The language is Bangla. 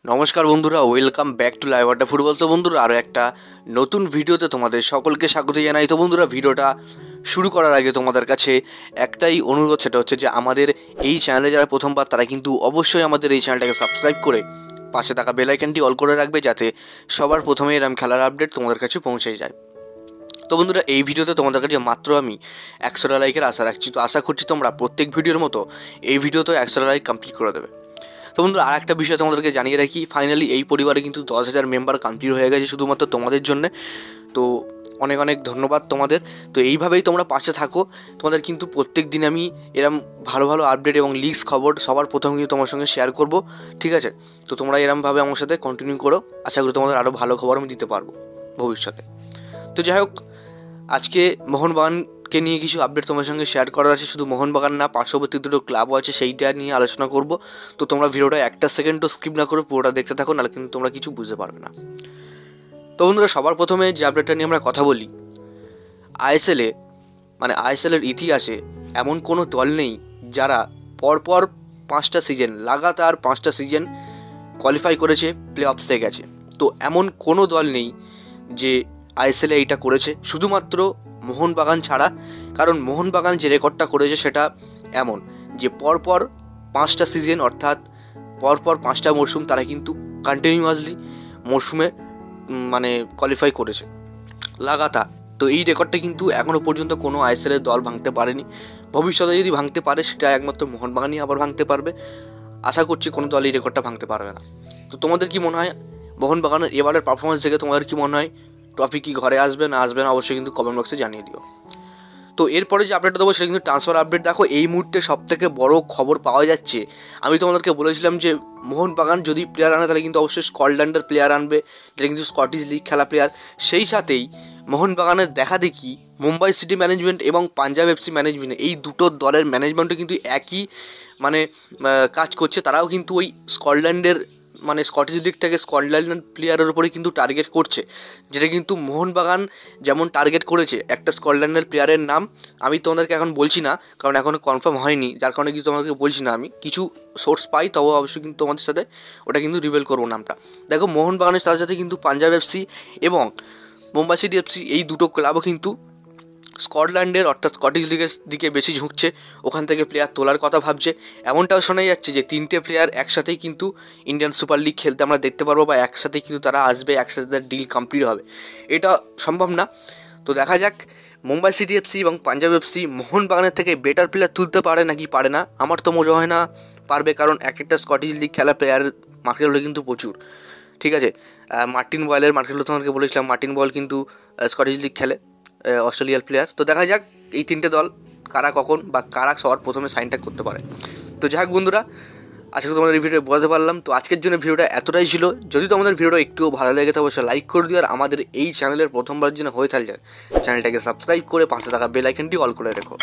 নমস্কার বন্ধুরা, ওয়েলকাম ব্যাক টু লাইভ আড্ডা ফুটবল। তো বন্ধুরা, আরও একটা নতুন ভিডিওতে তোমাদের সকলকে স্বাগত জানাই। তো বন্ধুরা, ভিডিওটা শুরু করার আগে তোমাদের কাছে একটাই অনুরোধ, সেটা হচ্ছে যে আমাদের এই চ্যানেলে যারা প্রথমবার তারা কিন্তু অবশ্যই আমাদের এই চ্যানেলটাকে সাবস্ক্রাইব করে পাশে থাকা বেল আইকনটি অল করে রাখবে, যাতে সবার প্রথমে এরকম খেলার আপডেট তোমাদের কাছে পৌঁছে যায়। তো বন্ধুরা, এই ভিডিওতে তোমাদের কাছে মাত্র আমি 100টা লাইকের আশা রাখছি। তো আশা করছি তোমরা প্রত্যেক ভিডিওর মতো এই ভিডিওতেও 100টা লাইক কমপ্লিট করে দেবে। তো বন্ধুরা, আর একটা বিষয় তোমাদেরকে জানিয়ে রাখি, ফাইনালি এই পরিবারে কিন্তু 10,000 মেম্বার কমপ্লিট হয়ে গেছে শুধুমাত্র তোমাদের জন্য। তো অনেক অনেক ধন্যবাদ তোমাদের। তো এইভাবেই তোমরা পাশে থাকো। তোমাদের কিন্তু প্রত্যেক দিন আমি এরম ভালো ভালো আপডেট এবং লিগস খবর সবার প্রথম কিন্তু তোমার সঙ্গে শেয়ার করব, ঠিক আছে? তো তোমরা এরমভাবে আমার সাথে কন্টিনিউ করো, আশা করি তোমাদের আরও ভালো খবর আমি দিতে পারবো ভবিষ্যতে। তো যাই হোক, আজকে মোহনবাগানকে নিয়ে কিছু আপডেট তোমার সঙ্গে শেয়ার করার আছে। শুধু মোহনবাগান না, পার্শ্ববর্তী দুটো ক্লাবও আছে, সেইটা নিয়ে আলোচনা করব। তো তোমরা ভিডিওটা একটা সেকেন্ডও স্কিপ না করে পুরোটা দেখতে থাকো, নাহলে কিন্তু তোমরা কিছু বুঝতে পারবে না। তো বন্ধুরা, সবার প্রথমে যে আপডেটটা নিয়ে আমরা কথা বলি, আইএসএলের ইতিহাসে এমন কোনো দল নেই যারা পরপর 5টা সিজন, লাগাতার 5টা সিজন কোয়ালিফাই করেছে, প্লে অফসে গেছে। তো এমন কোনো দল নেই যে আইএসএলে এইটা করেছে, শুধুমাত্র মোহনবাগান ছাড়া। কারণ মোহনবাগান যে রেকর্ডটা করেছে সেটা এমন যে পরপর 5টা সিজন, অর্থাৎ পরপর 5টা মরশুম তারা কিন্তু কন্টিনিউয়াসলি মরশুমে কোয়ালিফাই করেছে লাগাতার। তো এই রেকর্ডটা কিন্তু এখনও পর্যন্ত কোনো আইএসএলের দল ভাঙতে পারেনি। ভবিষ্যতে যদি ভাঙতে পারে, সেটা একমাত্র মোহনবাগানই আবার ভাঙতে পারবে। আশা করছি কোনো দল এই রেকর্ডটা ভাঙতে পারবে না। তো তোমাদের কি মনে হয়, মোহনবাগানের এবারের পারফরমেন্স দেখে তোমাদের কি মনে হয়? ট্রফি কি ঘরে আসবে না আসবে না, অবশ্যই কিন্তু কমেন্ট বক্সে জানিয়ে দিও। তো এরপরে যে আপডেটটা দেবো সেটা কিন্তু ট্রান্সফার আপডেট। দেখো, এই মুহূর্তে সবথেকে বড় খবর পাওয়া যাচ্ছে, আমি তোমাদেরকে বলেছিলাম যে মোহনবাগান যদি প্লেয়ার আনে তাহলে কিন্তু অবশ্যই স্কটল্যান্ডের প্লেয়ার আনবে, যেটা কিন্তু স্কটিশ লিগ খেলা প্লেয়ার। সেই সাথেই মোহনবাগানের দেখা দেখি মুম্বাই সিটি ম্যানেজমেন্ট এবং পাঞ্জাব এফসি ম্যানেজমেন্ট, এই দুটো দলের ম্যানেজমেন্টও কিন্তু একই কাজ করছে। তারাও কিন্তু ওই স্কটল্যান্ডের স্কটিশ লিগ থেকে স্কটল্যান্ড প্লেয়ারের উপরে কিন্তু টার্গেট করছে, যেটা কিন্তু মোহনবাগান যেমন টার্গেট করেছে একটা স্কটল্যান্ডের প্লেয়ারের নাম আমি তোমাদেরকে এখন বলছি না, কারণ এখনও কনফার্ম হয়নি, যার কারণে কিন্তু তোমাদেরকে বলছি না। আমি কিছু সোর্স পাই, তবে অবশ্যই কিন্তু তোমাদের সাথে ওটা কিন্তু রিভিল করবো নামটা। দেখো, মোহনবাগানের সাথে সাথে কিন্তু পাঞ্জাব এফসি এবং মুম্বাই সিটি এফসি, এই দুটো ক্লাবও কিন্তু স্কটল্যান্ডের অর্থাৎ স্কটিশ লিগের দিকে বেশি ঝুঁকছে, ওখান থেকে প্লেয়ার তোলার কথা ভাবছে। এমনটাও শোনা যাচ্ছে যে 3টে প্লেয়ার একসাথেই কিন্তু ইন্ডিয়ান সুপার লিগ খেলতে আমরা দেখতে পারবো, বা একসাথেই কিন্তু তারা আসবে, একসাথে তার ডিল কমপ্লিট হবে। এটা সম্ভব না। তো দেখা যাক মুম্বাই সিটি এফসি এবং পাঞ্জাব এফসি মোহনবাগানের থেকে বেটার প্লেয়ার তুলতে পারে নাকি পারে না। আমার তো মনে হয় না পারবে, কারণ এক একটা স্কটিশ লিগ খেলা প্লেয়ারের মার্কেট হলো কিন্তু প্রচুর, ঠিক আছে? মার্টিন বয়েলের মার্কেট হলো, তোমাদেরকে বলেছিলাম মার্টিন বয়েল কিন্তু স্কটিশ লিগ খেলে, অস্ট্রেলিয়ার প্লেয়ার। তো দেখা যাক এই 3টে দল কারা কখন বা কারা সবার প্রথমে সাইনটা করতে পারে। তো যাই হোক বন্ধুরা, আজকে তোমাদের এই ভিডিও বোঝাতে পারলাম। তো আজকের জন্য ভিডিওটা এতটাই ছিল। যদি তোমাদের ভিডিওটা একটুও ভালো লেগে থাকে অবশ্যই লাইক করে দিও, আর আমাদের এই চ্যানেলের প্রথমবার জন্য হয়ে থাকে চ্যানেলটাকে সাবস্ক্রাইব করে পাশে থাকা বেল আইকনটি অল করে রেখো।